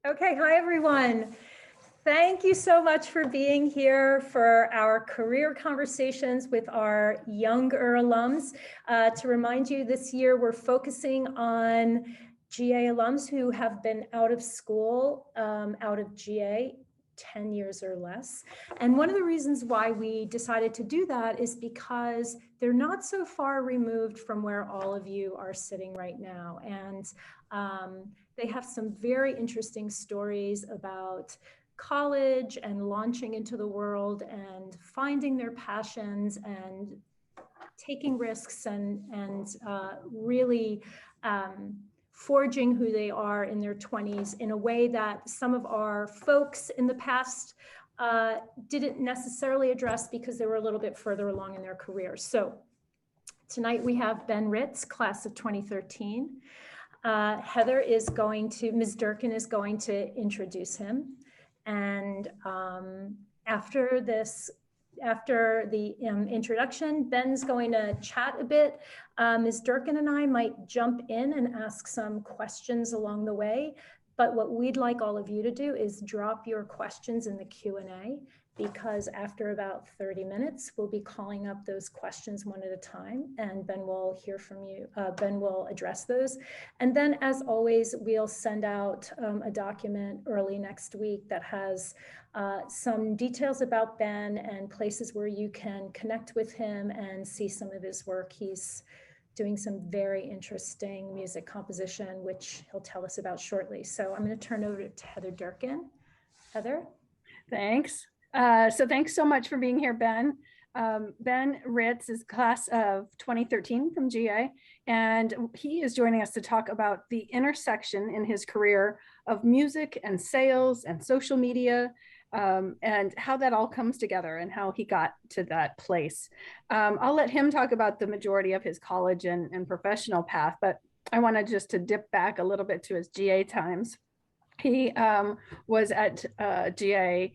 Okay, hi everyone. Thank you so much for being here for our career conversations with our younger alums. To remind you, this year we're focusing on GA alums who have been out of school, out of GA 10 years or less. And one of the reasons why we decided to do that is because they're not so far removed from where all of you are sitting right now. And they have some very interesting stories about college and launching into the world and finding their passions and taking risks and really forging who they are in their 20s in a way that some of our folks in the past didn't necessarily address because they were a little bit further along in their careers. So tonight we have Ben Ritz, class of 2013. Heather is going to, Ms. Durkin is going to introduce him. And after the introduction, Ben's going to chat a bit. Ms. Durkin and I might jump in and ask some questions along the way. But what we'd like all of you to do is drop your questions in the Q&A, because after about 30 minutes, we'll be calling up those questions one at a time, and Ben will hear from you. Ben will address those. And then, as always, we'll send out a document early next week that has some details about Ben and places where you can connect with him and see some of his work. He's doing some very interesting music composition, which he'll tell us about shortly. So I'm going to turn over to Heather Durkin. Heather? Thanks. So thanks so much for being here, Ben. Ben Ritz is class of 2013 from GA, and he is joining us to talk about the intersection in his career of music and sales and social media, and how that all comes together and how he got to that place. I'll let him talk about the majority of his college and professional path, but I wanted just to dip back a little bit to his GA times. He was at GA,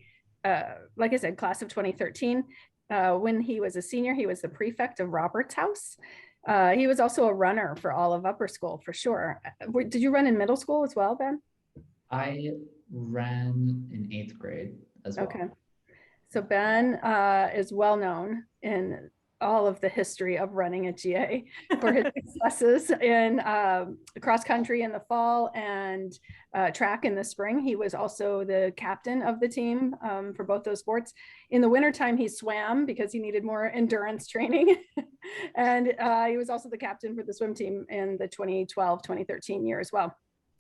like I said, class of 2013. When he was a senior, he was the prefect of Roberts House. He was also a runner for all of upper school, for sure. Did you run in middle school as well, Ben? I ran in 8th grade as well. Okay. So Ben is well known in all of the history of running at GA for his successes in cross country in the fall and track in the spring. He was also the captain of the team for both those sports. In the wintertime, he swam because he needed more endurance training. And he was also the captain for the swim team in the 2012-2013 year as well.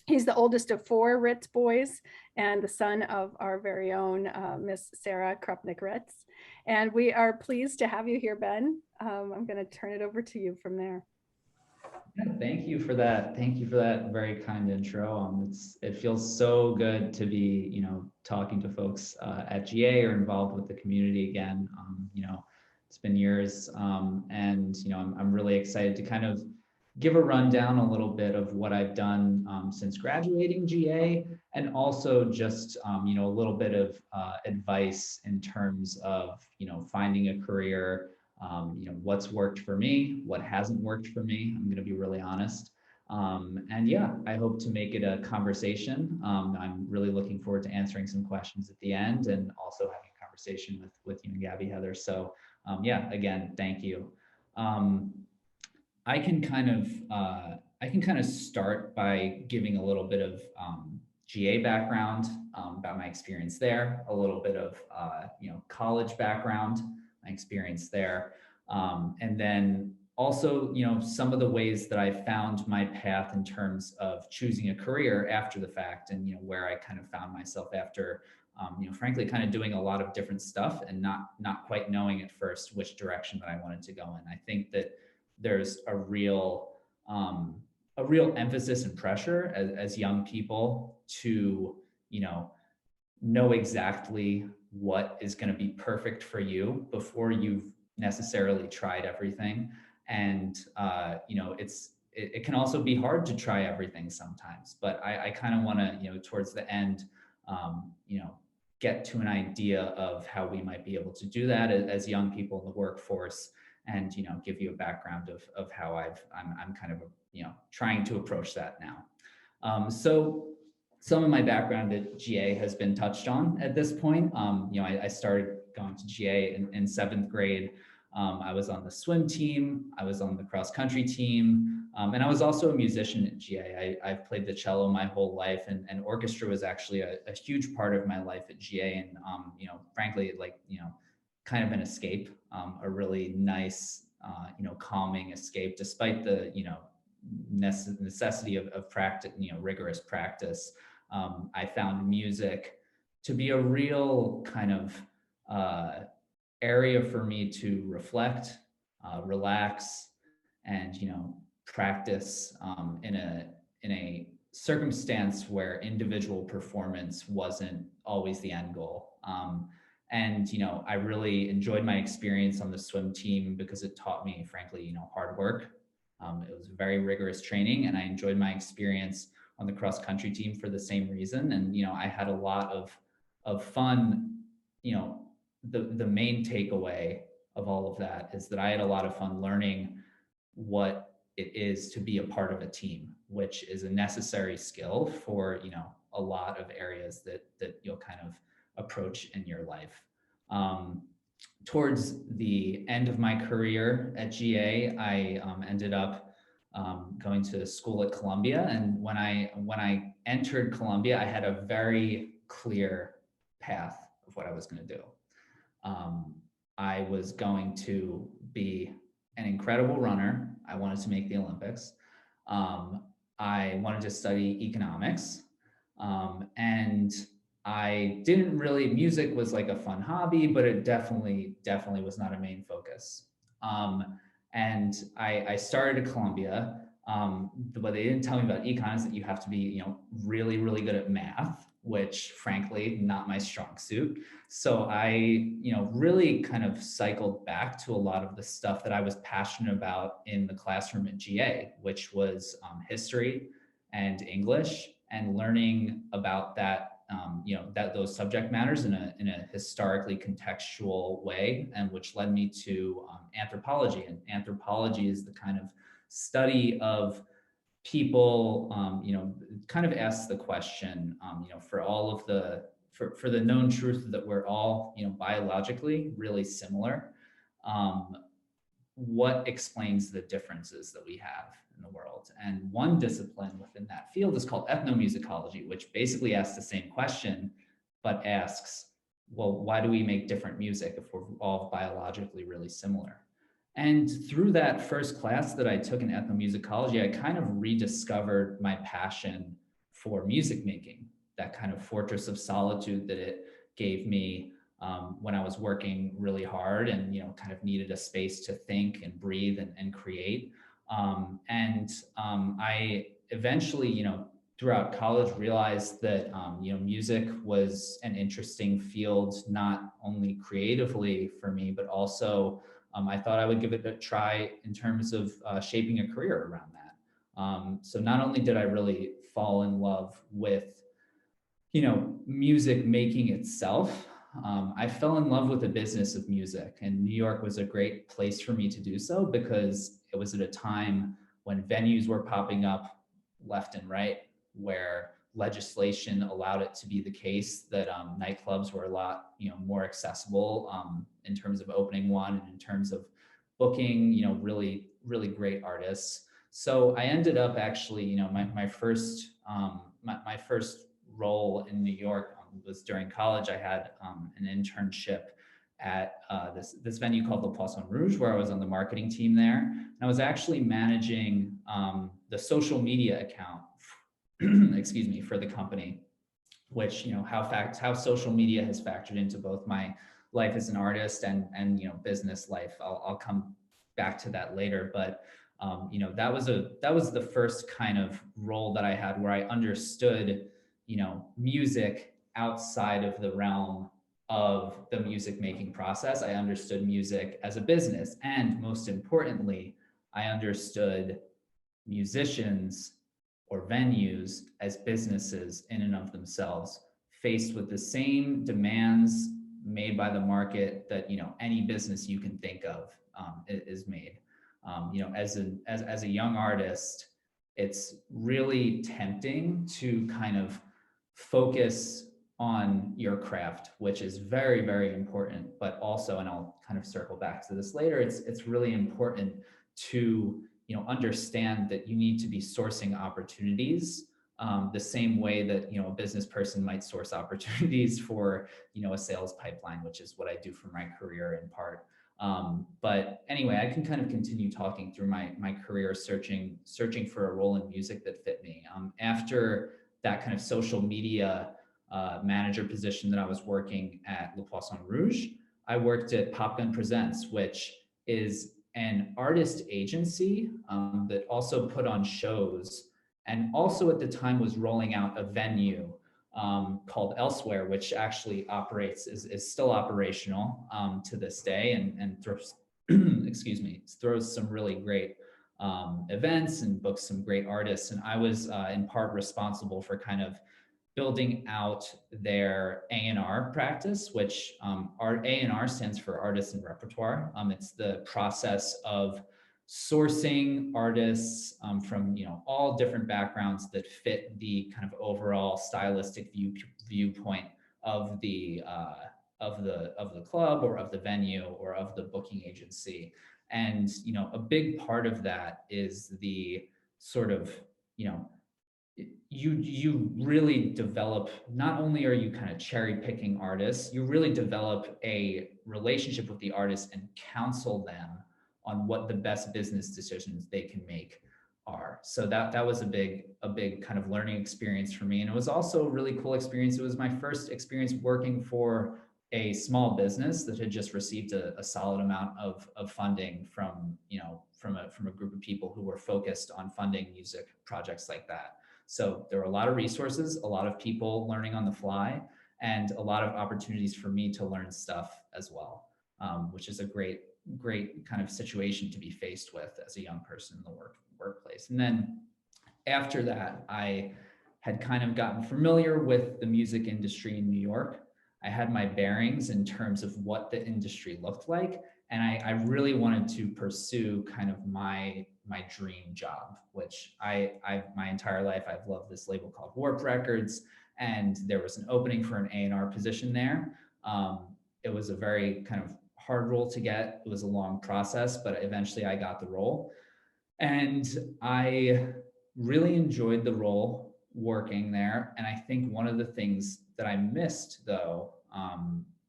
He's the oldest of 4 Ritz boys and the son of our very own Miss Sarah Krupnick Ritz. And we are pleased to have you here, Ben. I'm going to turn it over to you from there. Yeah, thank you for that. Thank you for that very kind intro. It feels so good to be, talking to folks at GA or involved with the community again. It's been years, and I'm really excited to kind of give a rundown a little bit of what I've done since graduating GA, and also just a little bit of advice in terms of finding a career, what's worked for me, what hasn't worked for me. I'm going to be really honest, and yeah, I hope to make it a conversation. I'm really looking forward to answering some questions at the end, and also having a conversation with you and Gabby, Heather. So yeah, again, thank you. I can kind of start by giving a little bit of GA background about my experience there, a little bit of college background, my experience there, and then also some of the ways that I found my path in terms of choosing a career after the fact, and where I kind of found myself after frankly kind of doing a lot of different stuff and not quite knowing at first which direction that I wanted to go in. I think that there's a real emphasis and pressure as young people to know exactly what is going to be perfect for you before you've necessarily tried everything. And it can also be hard to try everything sometimes, but I kind of want to towards the end get to an idea of how we might be able to do that as young people in the workforce, and give you a background of how I'm kind of trying to approach that now. So some of my background at GA has been touched on at this point. I started going to GA in 7th grade. I was on the swim team, I was on the cross country team, and I was also a musician at GA. I've played the cello my whole life, and orchestra was actually a huge part of my life at GA. And, frankly, kind of an escape, a really nice, calming escape, despite the, necessity of practice, rigorous practice. I found music to be a real kind of area for me to reflect, relax, and practice in a circumstance where individual performance wasn't always the end goal. And I really enjoyed my experience on the swim team because it taught me, frankly, hard work. It was very rigorous training, and I enjoyed my experience on the cross country team for the same reason. And I had a lot of fun. The main takeaway of all of that is that I had a lot of fun learning what it is to be a part of a team, which is a necessary skill for a lot of areas that you'll kind of approach in your life. Towards the end of my career at GA, I ended up going to school at Columbia. And when I entered Columbia, I had a very clear path of what I was going to do. I was going to be an incredible runner. I wanted to make the Olympics. I wanted to study economics. And I didn't really, music was like a fun hobby, but it definitely was not a main focus. And I started at Columbia, but they didn't tell me about econ is that you have to be, really, really good at math, which frankly, not my strong suit. So I, really kind of cycled back to a lot of the stuff that I was passionate about in the classroom at GA, which was history and English, and learning about that, those subject matters in a historically contextual way, and which led me to anthropology. And anthropology is the kind of study of people, kind of asks the question, for all of for the known truth that we're all, biologically really similar, what explains the differences that we have in the world? And one discipline within that field is called ethnomusicology, which basically asks the same question, but asks, well, why do we make different music if we're all biologically really similar? And through that first class that I took in ethnomusicology, I kind of rediscovered my passion for music making, that kind of fortress of solitude that it gave me when I was working really hard and, kind of needed a space to think and breathe and create. I eventually, throughout college realized that, music was an interesting field, not only creatively for me, but also I thought I would give it a try in terms of shaping a career around that. So not only did I really fall in love with, music making itself, I fell in love with the business of music, and New York was a great place for me to do so because it was at a time when venues were popping up left and right, where legislation allowed it to be the case that nightclubs were a lot, more accessible in terms of opening one and in terms of booking, really, really great artists. So I ended up actually, my first role in New York was during college. I had an internship at this venue called the Poisson Rouge, where I was on the marketing team there. And I was actually managing the social media account, excuse me, for the company, which, how social media has factored into both my life as an artist and business life. I'll come back to that later, but that was the first kind of role that I had where I understood, music outside of the realm of the music making process. I understood music as a business, and most importantly, I understood musicians or venues as businesses in and of themselves, faced with the same demands made by the market that any business you can think of is made. As a young artist, it's really tempting to kind of focus on your craft, which is very, very important, but also, and I'll kind of circle back to this later, it's really important to, understand that you need to be sourcing opportunities the same way that, a business person might source opportunities for, a sales pipeline, which is what I do for my career in part. But anyway, I can kind of continue talking through my career, searching for a role in music that fit me. After that kind of social media manager position that I was working at Le Poisson Rouge, I worked at Pop Gun Presents, which is an artist agency that also put on shows, and also at the time was rolling out a venue called Elsewhere, which actually is still operational to this day, and throws, excuse me, throws some really great events and books some great artists. And I was in part responsible for kind of building out their A&R practice, which our A&R stands for Artists and Repertoire. It's the process of sourcing artists from all different backgrounds that fit the kind of overall stylistic viewpoint of the club or of the venue or of the booking agency. And a big part of that is the sort of you really develop, not only are you kind of cherry picking artists, you really develop a relationship with the artists and counsel them on what the best business decisions they can make are. So that was a big kind of learning experience for me. And it was also a really cool experience. It was my first experience working for a small business that had just received a solid amount of funding from a group of people who were focused on funding music projects like that. So there were a lot of resources, a lot of people learning on the fly, and a lot of opportunities for me to learn stuff as well, which is a great kind of situation to be faced with as a young person in the workplace. And then after that, I had kind of gotten familiar with the music industry in New York. I had my bearings in terms of what the industry looked like. And I really wanted to pursue kind of my dream job, which my entire life, I've loved this label called Warp Records. And there was an opening for an A&R position there. It was a very kind of hard role to get. It was a long process, but eventually I got the role. And I really enjoyed the role working there. And I think one of the things that I missed, though,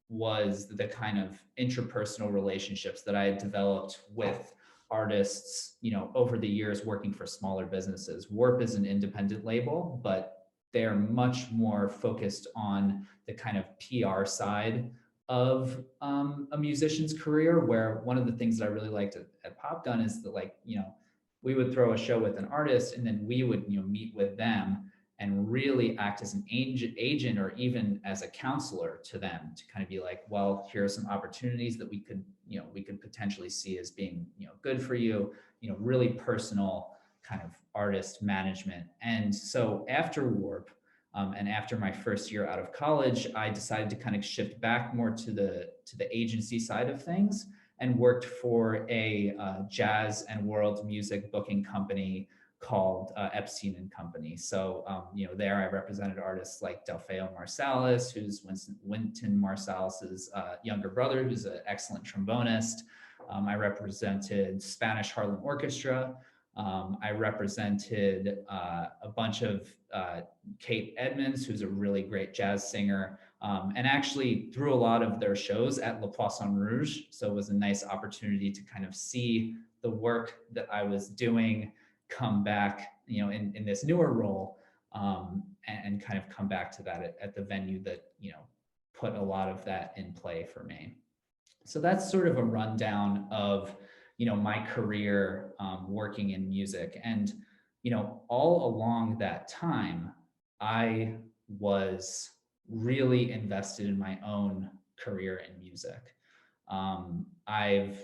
was the kind of interpersonal relationships that I had developed with artists, over the years working for smaller businesses. Warp is an independent label, but they're much more focused on the kind of PR side of a musician's career, where one of the things that I really liked at Pop Gun is that, we would throw a show with an artist and then we would, meet with them and really act as an agent or even as a counselor to them, to kind of be like, well, here are some opportunities that we could potentially see as being, good for you, really personal kind of artist management. And so after Warp, and after my first year out of college, I decided to kind of shift back more to the agency side of things, and worked for a jazz and world music booking company called Epstein and Company. So, there I represented artists like Delfeo Marsalis, who's Wynton Marsalis's younger brother, who's an excellent trombonist. I represented Spanish Harlem Orchestra. I represented a bunch of Kate Edmonds, who's a really great jazz singer, and actually threw a lot of their shows at Le Poisson Rouge. So it was a nice opportunity to kind of see the work that I was doing come back, in this newer role, and kind of come back to that at the venue that, put a lot of that in play for me. So that's sort of a rundown of, my career working in music. And, all along that time, I was really invested in my own career in music. I've,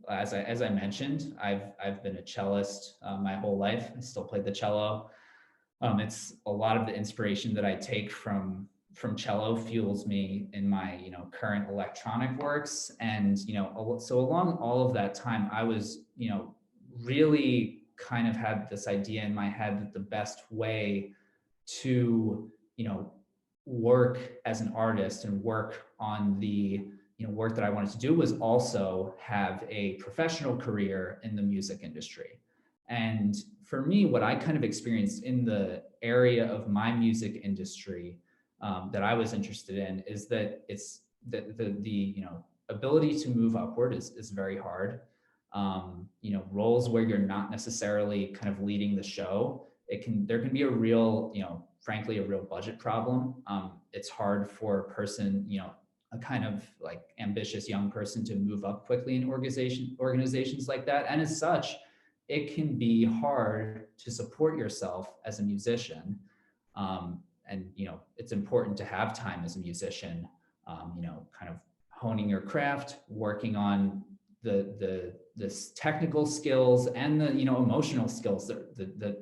as I mentioned, I've been a cellist my whole life. I still play the cello. It's a lot of the inspiration that I take from cello fuels me in my, current electronic works. And, so along all of that time, I was, really kind of had this idea in my head that the best way to, work as an artist and work on the work that I wanted to do was also have a professional career in the music industry. And for me, what I kind of experienced in the area of my music industry that I was interested in is that it's the ability to move upward is very hard. Roles where you're not necessarily kind of leading the show, there can be a real, frankly, a real budget problem. It's hard for a person, a kind of like ambitious young person to move up quickly in organizations like that. And as such, it can be hard to support yourself as a musician. And it's important to have time as a musician, kind of honing your craft, working on the technical skills and the emotional skills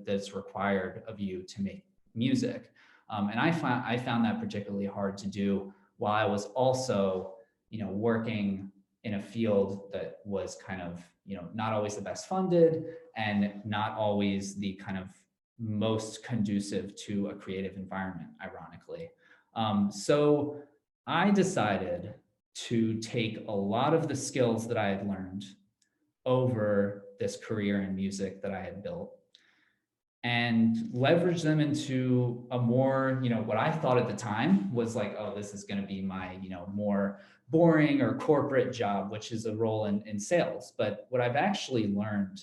that's required of you to make music. And I found that particularly hard to do while I was also working in a field that was kind of not always the best funded and not always the kind of most conducive to a creative environment, ironically. So I decided to take a lot of the skills that I had learned over this career in music that I had built and leverage them into a more, what I thought at the time was like, oh, this is going to be my, more boring or corporate job, which is a role in sales. But what I've actually learned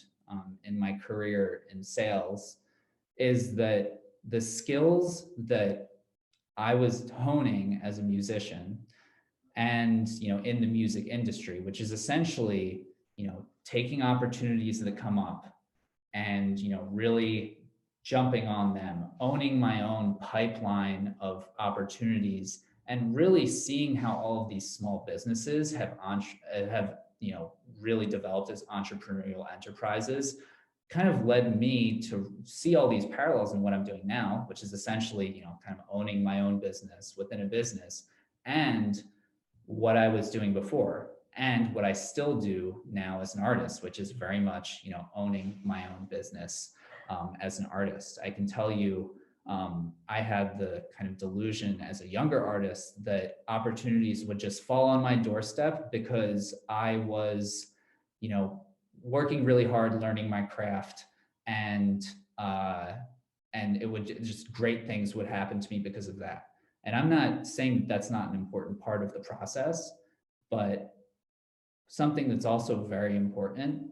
in my career in sales is that the skills that I was honing as a musician and in the music industry, which is essentially taking opportunities that come up and really jumping on them, owning my own pipeline of opportunities, and really seeing how all of these small businesses have really developed as entrepreneurial enterprises kind of led me to see all these parallels in what I'm doing now, which is essentially kind of owning my own business within a business, and what I was doing before and what I still do now as an artist, which is very much owning my own business as an artist. I can tell you I had the kind of delusion as a younger artist that opportunities would just fall on my doorstep because I was working really hard, learning my craft, and it would just great things would happen to me because of that. And I'm not saying that that's not an important part of the process, but something that's also very important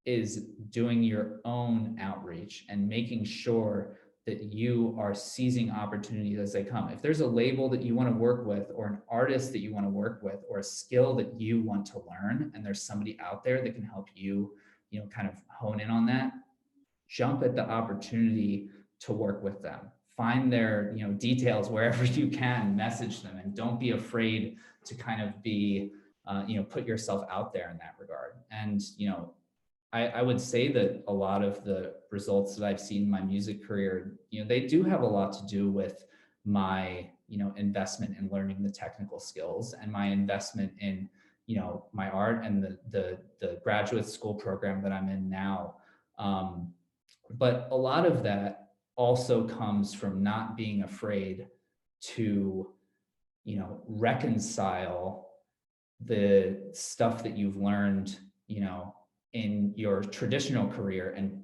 is doing your own outreach and making sure that you are seizing opportunities as they come. If there's a label that you want to work with, or an artist that you want to work with, or a skill that you want to learn, and there's somebody out there that can help you, kind of hone in on that, jump at the opportunity to work with them. Find their, details wherever you can, message them, and don't be afraid to kind of be, put yourself out there in that regard. And, I would say that a lot of the results that I've seen in my music career, they do have a lot to do with my, investment in learning the technical skills and my investment in, my art and the graduate school program that I'm in now. But a lot of that also comes from not being afraid to, reconcile the stuff that you've learned, in your traditional career and,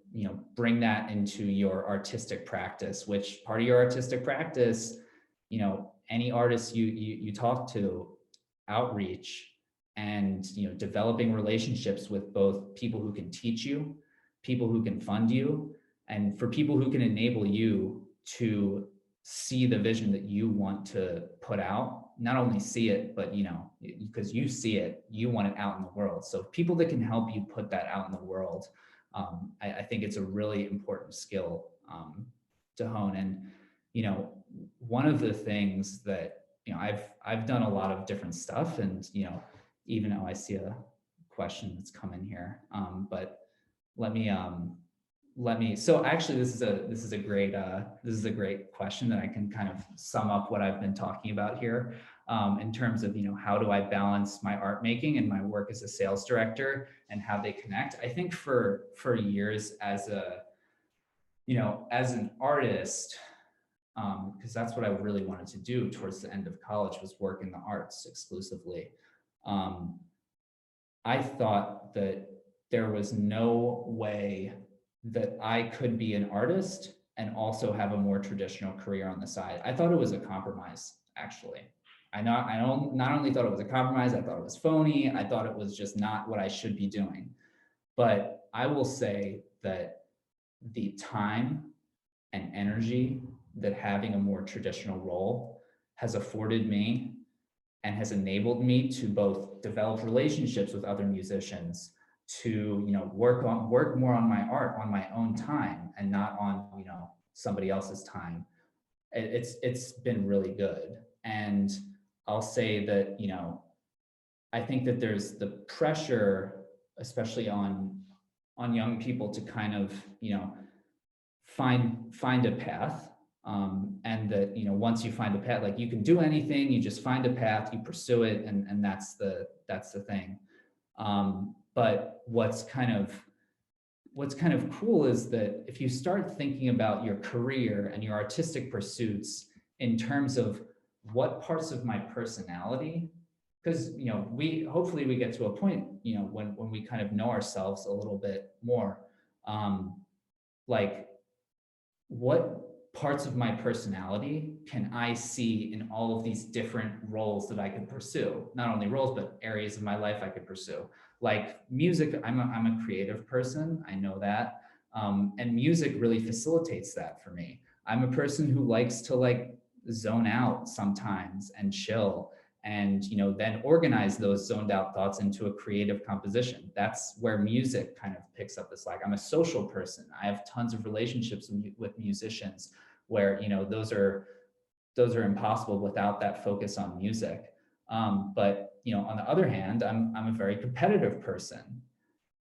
bring that into your artistic practice, which part of your artistic practice, any artist you talk to, outreach and, developing relationships with both people who can teach you, people who can fund you, and for people who can enable you to see the vision that you want to put out. Not only see it, but because you see it, you want it out in the world. So people that can help you put that out in the world, I think it's a really important skill to hone. And one of the things that I've done a lot of different stuff, and even though I see a question that's come in here, but let me so actually this is a great question that I can kind of sum up what I've been talking about here in terms of how do I balance my art making and my work as a sales director and how they connect. I think for years as an artist, because that's what I really wanted to do towards the end of college, was work in the arts exclusively. I thought that there was no way that I could be an artist and also have a more traditional career on the side. I thought it was a compromise, actually. I not only thought it was a compromise, I thought it was phony. I thought it was just not what I should be doing. But I will say that the time and energy that having a more traditional role has afforded me and has enabled me to both develop relationships with other musicians, to work more on my art on my own time and not on somebody else's time. It's been really good. And I'll say that I think that there's the pressure, especially on young people, to kind of find a path. And that once you find a path, like, you can do anything, you just find a path, you pursue it, and that's the thing. But what's kind of cool is that if you start thinking about your career and your artistic pursuits in terms of what parts of my personality, because we hopefully we get to a point when we kind of know ourselves a little bit more, like, what parts of my personality can I see in all of these different roles that I could pursue? Not only roles, but areas of my life I could pursue. Like music, I'm a creative person, I know that. And music really facilitates that for me. I'm a person who likes to like zone out sometimes and chill, and then organize those zoned out thoughts into a creative composition. That's where music kind of picks up the slack. I'm a social person. I have tons of relationships with musicians where those are impossible without that focus on music. But on the other hand, I'm a very competitive person.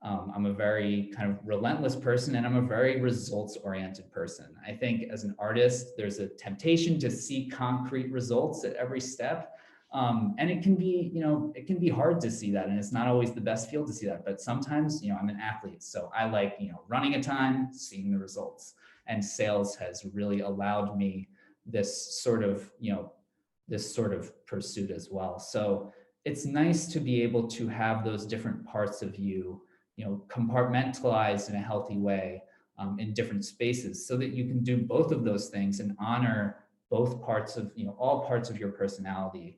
I'm a very kind of relentless person, and I'm a very results-oriented person. I think as an artist, there's a temptation to see concrete results at every step. And it can be hard to see that, and it's not always the best field to see that. But sometimes, I'm an athlete, so I like, running a time, seeing the results. And sales has really allowed me this sort of pursuit as well. So it's nice to be able to have those different parts of you, compartmentalized in a healthy way, in different spaces, so that you can do both of those things and honor both parts of, all parts of your personality,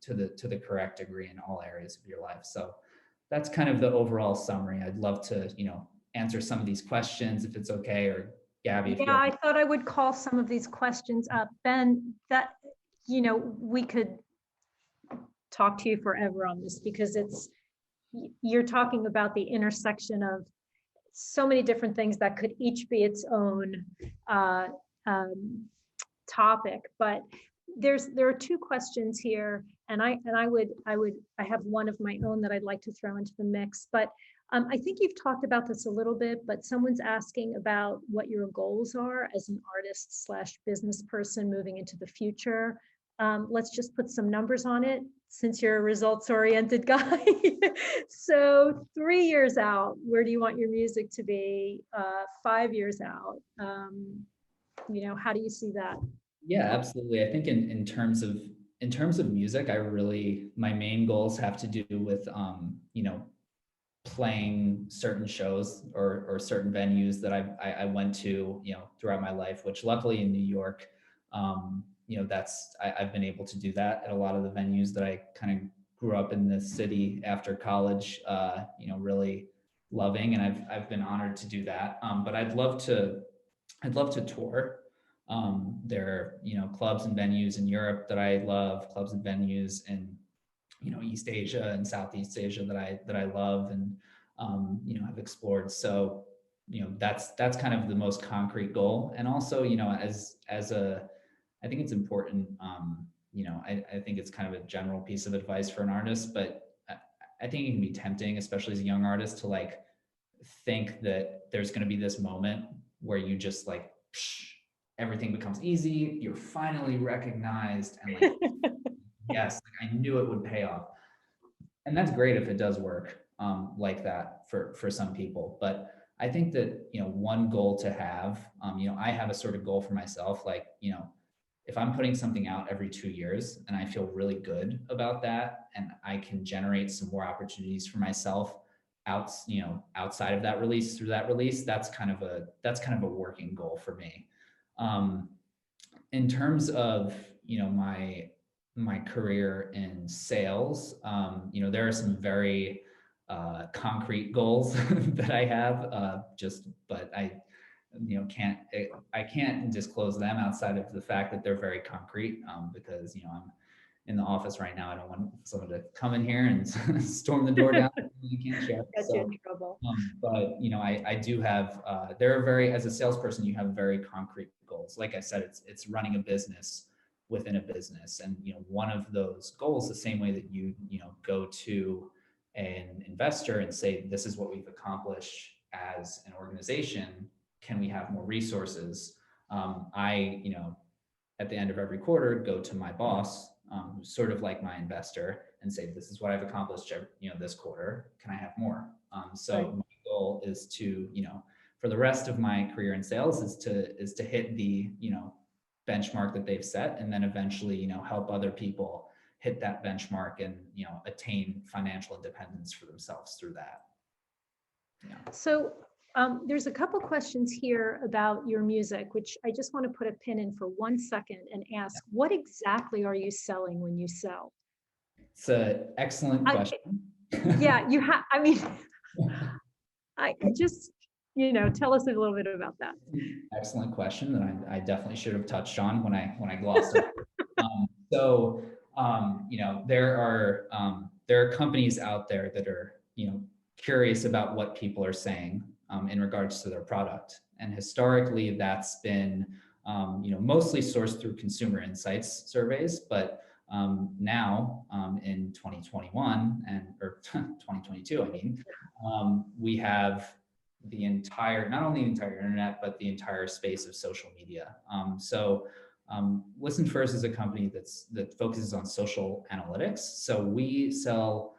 to the correct degree in all areas of your life. So that's kind of the overall summary. I'd love to, answer some of these questions if it's okay, or Gabby. Yeah, I thought I would call some of these questions up. Ben, that, we could talk to you forever on this, because you're talking about the intersection of so many different things that could each be its own topic. But there are two questions here, and I have one of my own that I'd like to throw into the mix. But I think you've talked about this a little bit, but someone's asking about what your goals are as an artist / business person moving into the future. Let's just put some numbers on it, since you're a results-oriented guy. So 3 years out, where do you want your music to be? 5 years out, how do you see that? Yeah, absolutely. I think in terms of music, my main goals have to do with playing certain shows or certain venues that I went to throughout my life, which luckily in New York, I've been able to do that at a lot of the venues that I kind of grew up in the city after college, really loving, and I've been honored to do that. But I'd love to tour. There are, clubs and venues in Europe that I love, clubs and venues in, East Asia and Southeast Asia that I love and, have explored. So, that's kind of the most concrete goal. And also, I think it's important, I think it's kind of a general piece of advice for an artist, but I think it can be tempting, especially as a young artist, to like think that there's going to be this moment where you just like, everything becomes easy, you're finally recognized, and like, yes, like I knew it would pay off. And that's great if it does work like that for some people. But I think that, one goal to have, I have a sort of goal for myself, like, if I'm putting something out every 2 years and I feel really good about that, and I can generate some more opportunities for myself outside of that release through that release, that's kind of a working goal for me. In terms of, my career in sales, there are some very concrete goals that I have, but I can't disclose them outside of the fact that they're very concrete, because, I'm in the office right now. I don't want someone to come in here and storm the door down. You can't share. Get you in trouble. But I do have. As a salesperson, you have very concrete goals. Like I said, it's running a business within a business, and one of those goals, the same way that you go to an investor and say, this is what we've accomplished as an organization. Can we have more resources? At the end of every quarter, go to my boss, who's sort of like my investor, and say, this is what I've accomplished, this quarter. Can I have more? So my goal is to, for the rest of my career in sales, is to hit the, benchmark that they've set, and then eventually, help other people hit that benchmark and, attain financial independence for themselves through that. Yeah. So there's a couple questions here about your music, which I just want to put a pin in for 1 second and ask, what exactly are you selling when you sell? It's an excellent question. Yeah, I just, tell us a little bit about that. Excellent question that I definitely should have touched on when I glossed it. There are companies out there that are, curious about what people are saying in regards to their product. And historically, that's been, mostly sourced through consumer insights surveys, but now in 2021 or 2022, we have not only the entire internet, but the entire space of social media. Listen First is a company that focuses on social analytics. So we sell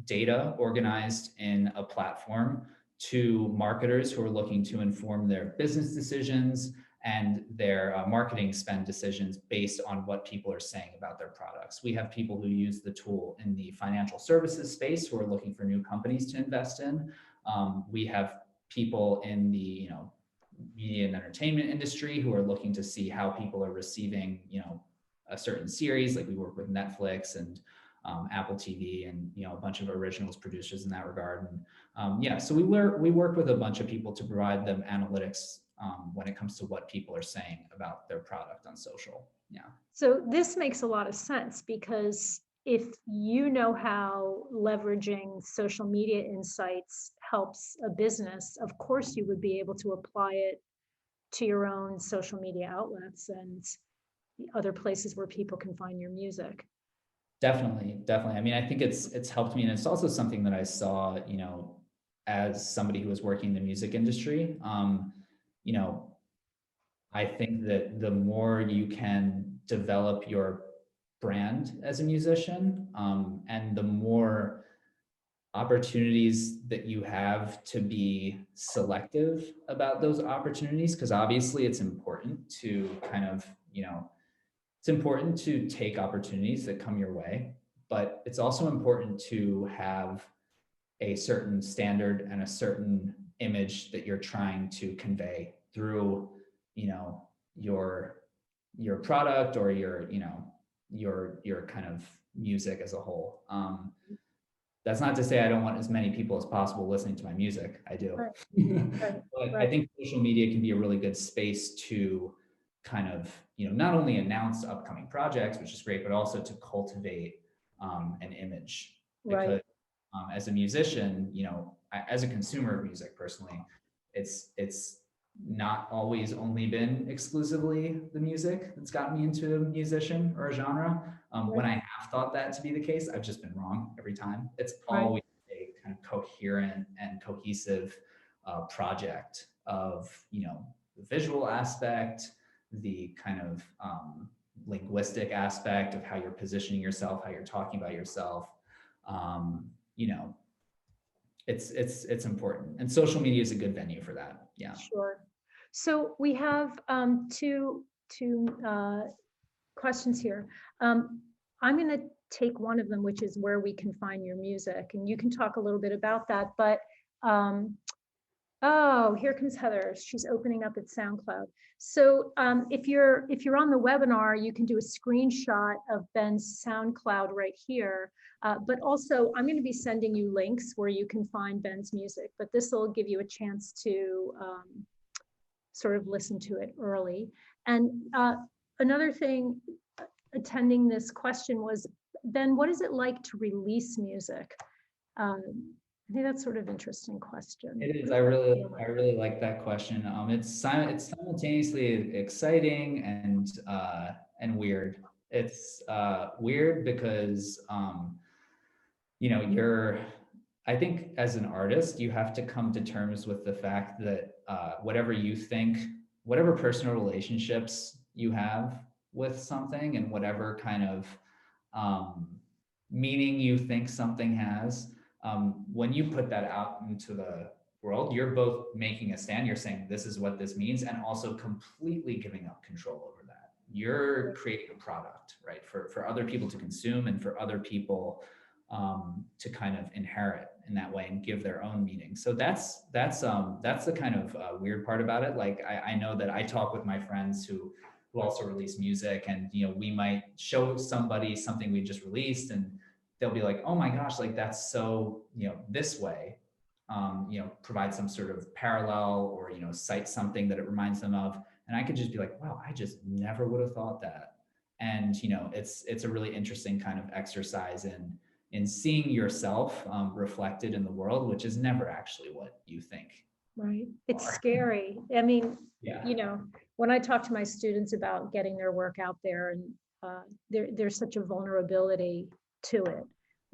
data organized in a platform to marketers who are looking to inform their business decisions and their marketing spend decisions based on what people are saying about their products. We have people who use the tool in the financial services space who are looking for new companies to invest in. We have people in the media and entertainment industry who are looking to see how people are receiving a certain series. Like we work with Netflix and Apple TV and a bunch of originals producers in that regard. And so we work with a bunch of people to provide them analytics when it comes to what people are saying about their product on social. Yeah. So this makes a lot of sense, because if you know how leveraging social media insights helps a business, of course you would be able to apply it to your own social media outlets and other places where people can find your music. Definitely. I mean, I think it's helped me, and it's also something that I saw, as somebody who was working in the music industry. I think that the more you can develop your brand as a musician, and the more opportunities that you have to be selective about those opportunities, because obviously it's important to kind of, it's important to take opportunities that come your way, but it's also important to have a certain standard and a certain image that you're trying to convey through, your product or your kind of music as a whole. That's not to say I don't want as many people as possible listening to my music. I do. Right. But I think social media can be a really good space to kind of, not only announce upcoming projects, which is great, but also to cultivate an image. Because as a musician, as a consumer of music personally, it's not always only been exclusively the music that's gotten me into a musician or a genre. When I have thought that to be the case, I've just been wrong every time. It's always a kind of coherent and cohesive project of, the visual aspect, the kind of linguistic aspect of how you're positioning yourself, how you're talking about yourself. It's important, and social media is a good venue for that. Yeah. Sure. So we have two questions here. I'm going to take one of them, which is where we can find your music, and you can talk a little bit about that. But oh, here comes Heather. She's opening up at SoundCloud. So if you're on the webinar, you can do a screenshot of Ben's SoundCloud right here. But also, I'm going to be sending you links where you can find Ben's music. But this will give you a chance to sort of listen to it early. And another thing, attending this question was, Ben, what is it like to release music? I think that's sort of an interesting question. It is. I really like that question. It's simultaneously exciting and weird. It's weird because you know, I think as an artist, you have to come to terms with the fact that whatever you think, whatever personal relationships you have with something, and whatever kind of meaning you think something has, when you put that out into the world, you're both making a stand. You're saying, this is what this means, and also completely giving up control over that. You're creating a product, right, for other people to consume, and for other people to kind of inherit in that way and give their own meaning. So that's the kind of weird part about it. Like, I know that I talk with my friends who also release music, and you know, we might show somebody something we just released, and they'll be like, oh my gosh, like that's so, you know, this way, you know, provide some sort of parallel, or, you know, cite something that it reminds them of. And I could just be like, wow, I just never would have thought that. And, you know, it's a really interesting kind of exercise in seeing yourself reflected in the world, which is never actually what you think. Right. It's scary. I mean, yeah. You know, when I talk to my students about getting their work out there, and there's such a vulnerability to it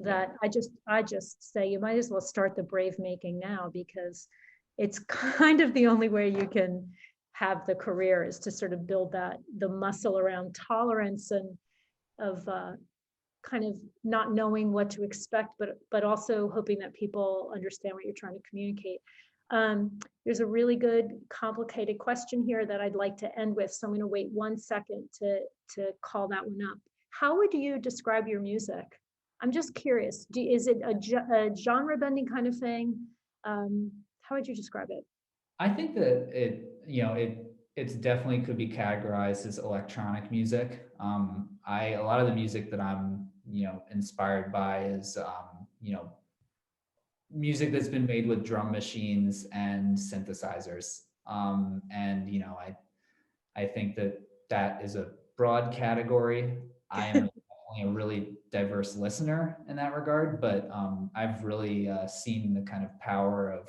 that I just say you might as well start the brave making now, because it's kind of the only way you can have the career, is to sort of build the muscle around tolerance, and of kind of not knowing what to expect, but also hoping that people understand what you're trying to communicate. There's a really good complicated question here that I'd like to end with, so I'm going to wait 1 second to call that one up. How would you describe your music? I'm just curious. Is it a genre bending kind of thing? How would you describe it? I think that it's definitely could be categorized as electronic music. A lot of the music that I'm, you know, inspired by is, you know, music that's been made with drum machines and synthesizers. And, you know, I think that is a broad category. I am definitely a really diverse listener in that regard, but I've really seen the kind of power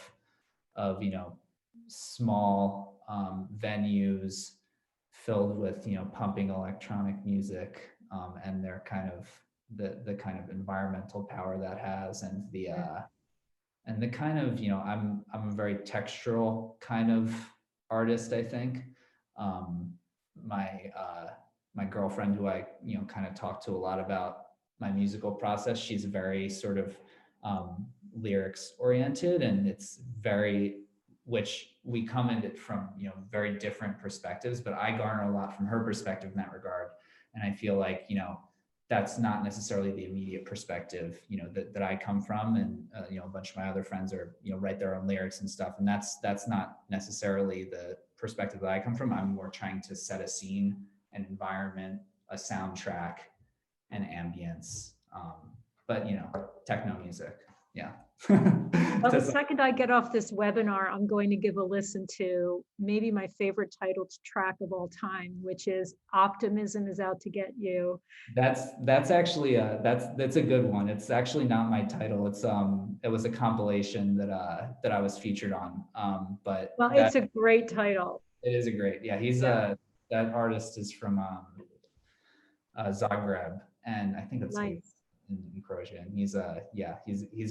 of, you know, small venues filled with, you know, pumping electronic music, and their kind of the kind of environmental power that has, and the kind of, you know, I'm a very textural kind of artist, I think. My girlfriend, who I, you know, kind of talk to a lot about my musical process, she's very sort of lyrics oriented, and it's very, which we come at it from, you know, very different perspectives, but I garner a lot from her perspective in that regard. And I feel like, you know, that's not necessarily the immediate perspective, you know, that I come from. And, you know, a bunch of my other friends are, you know, write their own lyrics and stuff. And that's not necessarily the perspective that I come from. I'm more trying to set a scene, an environment, a soundtrack, and ambience. But, you know, techno music. Yeah. Well, the second I get off this webinar, I'm going to give a listen to maybe my favorite titled track of all time, which is "Optimism Is Out to Get You." That's actually that's a good one. It's actually not my title. It's it was a compilation that I was featured on. But well, it's a great title. It is a great, yeah. He's that artist is from Zagreb, and I think that's nice. in Croatia. And he's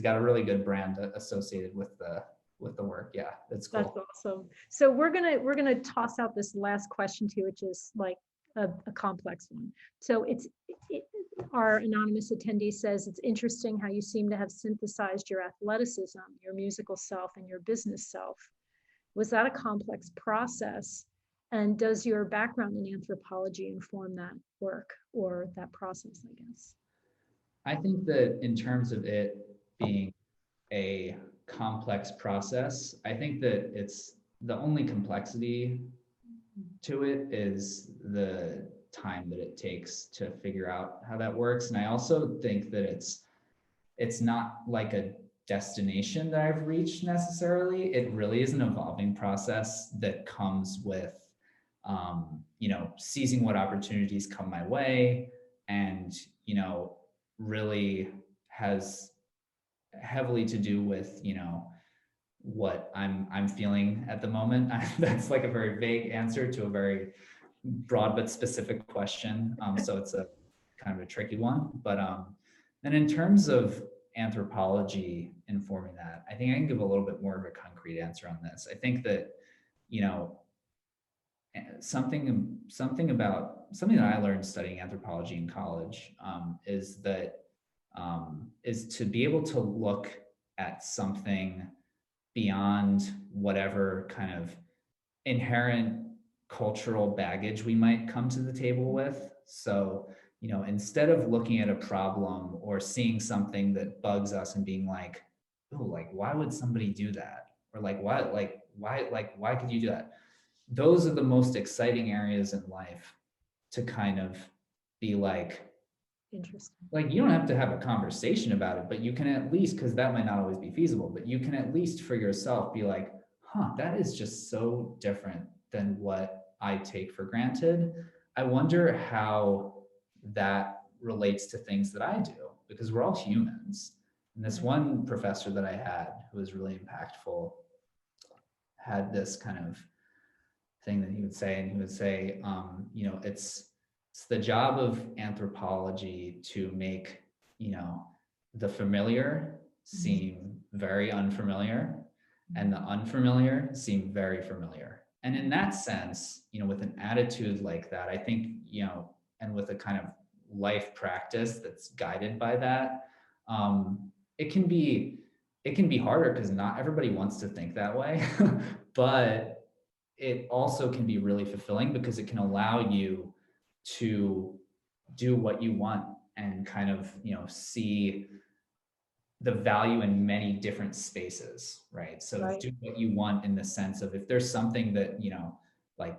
got a really good brand associated with the work. Yeah, that's cool. That's awesome. So we're gonna toss out this last question to you, which is like a complex one. So our anonymous attendee says, it's interesting how you seem to have synthesized your athleticism, your musical self, and your business self. Was that a complex process? And does your background in anthropology inform that work or that process, I guess? I think that in terms of it being a complex process, I think that it's the only complexity to it is the time that it takes to figure out how that works. And I also think that it's not like a destination that I've reached necessarily. It really is an evolving process that comes with, seizing what opportunities come my way, and really has heavily to do with what I'm feeling at the moment. That's like a very vague answer to a very broad but specific question. So it's a kind of a tricky one. But and in terms of anthropology informing that, I think I can give a little bit more of a concrete answer on this. I think that something that I learned studying anthropology in college is to be able to look at something beyond whatever kind of inherent cultural baggage we might come to the table with. So, instead of looking at a problem or seeing something that bugs us and being like, oh, like, why would somebody do that? Or why could you do that? Those are the most exciting areas in life to kind of be like, Interesting. Like, you don't have to have a conversation about it, but you can at least, because that might not always be feasible, but you can at least for yourself be like, that is just so different than what I take for granted. I wonder how that relates to things that I do, because we're all humans. And this one professor that I had who was really impactful had this kind of thing that he would say, and he would say, it's the job of anthropology to make, the familiar seem very unfamiliar and the unfamiliar seem very familiar. And in that sense, with an attitude like that, I think, and with a kind of life practice that's guided by that, it can be harder because not everybody wants to think that way, but it also can be really fulfilling because it can allow you to do what you want and kind of, see the value in many different spaces, right? So Right. do what you want in the sense of if there's something that, like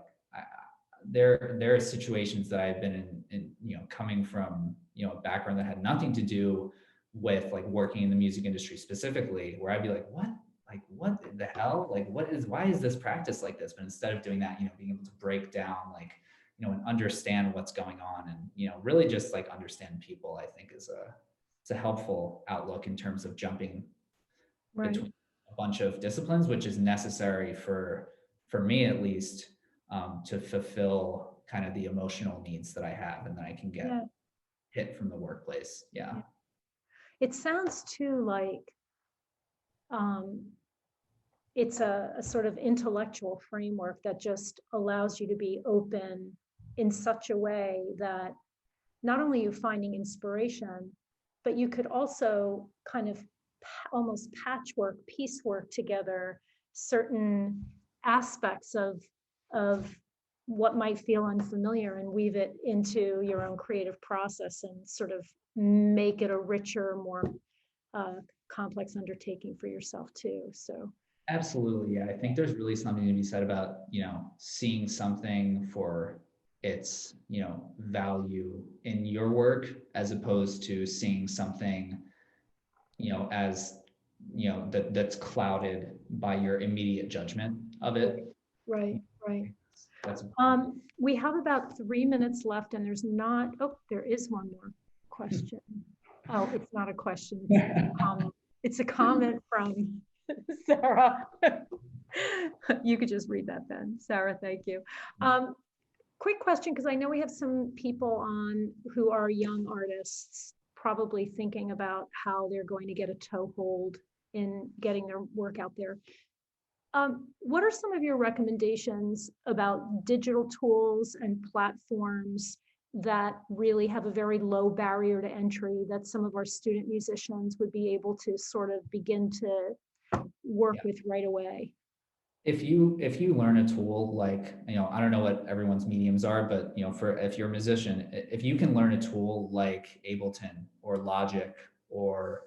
there are situations that I've been in, coming from, a background that had nothing to do with like working in the music industry specifically, where I'd be like, what the hell? Like, why is this practice like this? But instead of doing that, being able to break down, like, and understand what's going on and, really just like understand people, I think it's a helpful outlook in terms of jumping between a bunch of disciplines, which is necessary for me, at least, to fulfill kind of the emotional needs that I have and that I can get hit from the workplace. Yeah. It sounds too like it's a sort of intellectual framework that just allows you to be open in such a way that not only you finding inspiration, but you could also kind of almost patchwork, piecework together certain aspects of what might feel unfamiliar and weave it into your own creative process and sort of make it a richer, more complex undertaking for yourself too. So absolutely, yeah. I think there's really something to be said about, seeing something for its, value in your work as opposed to seeing something, as, that's clouded by your immediate judgment of it. Right. That's we have about 3 minutes left and there is one more question. Oh, it's not a question, it's a comment. It's a comment from Sarah. You could just read that, Ben. Sarah, thank you. Quick question, because I know we have some people on who are young artists, probably thinking about how they're going to get a toehold in getting their work out there. What are some of your recommendations about digital tools and platforms that really have a very low barrier to entry that some of our student musicians would be able to sort of begin to work with right away? if you learn a tool like, I don't know what everyone's mediums are, but if you're a musician, if you can learn a tool like Ableton or Logic or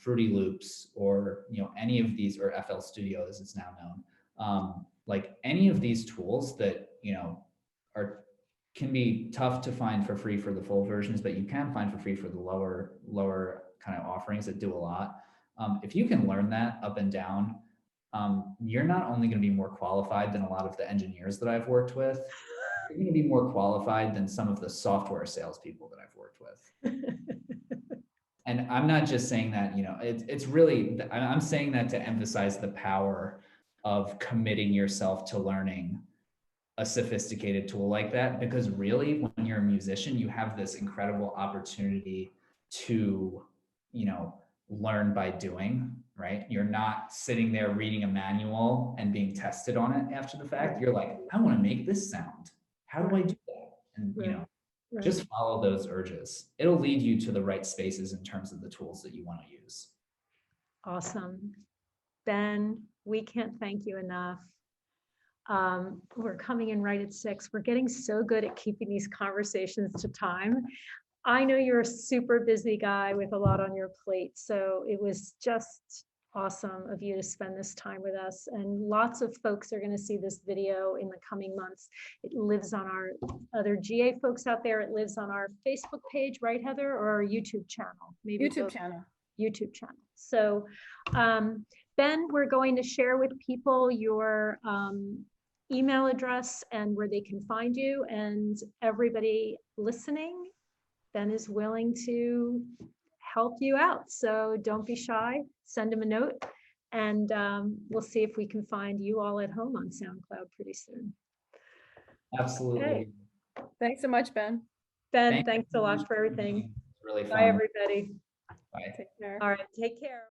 Fruity Loops or any of these, or FL Studio as it's now known, like any of these tools that are can be tough to find for free for the full versions, but you can find for free for the lower kind of offerings that do a lot. If you can learn that up and down, you're not only going to be more qualified than a lot of the engineers that I've worked with, you're going to be more qualified than some of the software salespeople that I've worked with. And I'm not just saying that, it's really, I'm saying that to emphasize the power of committing yourself to learning a sophisticated tool like that, because really when you're a musician, you have this incredible opportunity to, learn by doing, right? You're not sitting there reading a manual and being tested on it after the fact. You're like, I want to make this sound. How do I do that? And, just follow those urges. It'll lead you to the right spaces in terms of the tools that you want to use. Awesome. Ben, we can't thank you enough. We're coming in right at 6. We're getting so good at keeping these conversations to time. I know you're a super busy guy with a lot on your plate, so it was just awesome of you to spend this time with us. And lots of folks are going to see this video in the coming months. It lives on our other GA folks out there. It lives on our Facebook page, right, Heather, or our YouTube channel? Maybe YouTube channel. YouTube channel. So, Ben, we're going to share with people your email address and where they can find you. And everybody listening, Ben is willing to help you out. So don't be shy, send him a note, and we'll see if we can find you all at home on SoundCloud pretty soon. Absolutely. Okay. Thanks so much, Ben. Ben, thanks a lot for everything. It's really fun. Bye, everybody. Bye. Take care. All right, take care.